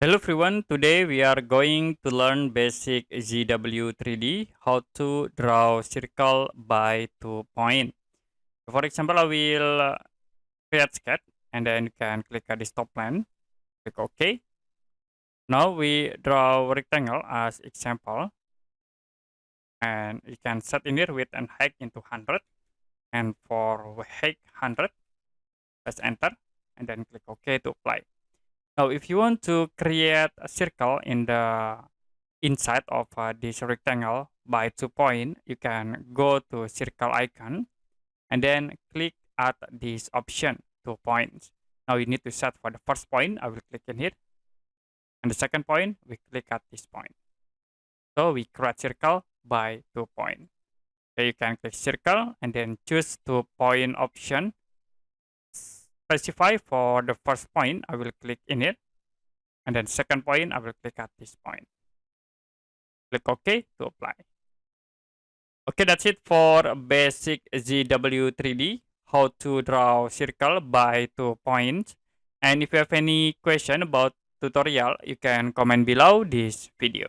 Hello everyone, today we are going to learn basic ZW3D, how to draw circle by 2 point. For example, I will create sketch and then you can click at this top plan, click OK. Now we draw rectangle as example and you can set in here width and height into 100, and for height 100, press enter and then click OK to apply. Now, if you want to create a circle in the inside of this rectangle by 2 point, you can go to circle icon and then click at this option 2 points. Now you need to set for the first point. I will click in here, and the second point we click at this point. So we create circle by 2 point. So you can click circle and then choose 2 point option. Specify for the first point, I will click in it, and then second point, I will click at this point. Click OK to apply. Okay, that's it for basic ZW3D, how to draw circle by 2 points. And if you have any question about tutorial, you can comment below this video.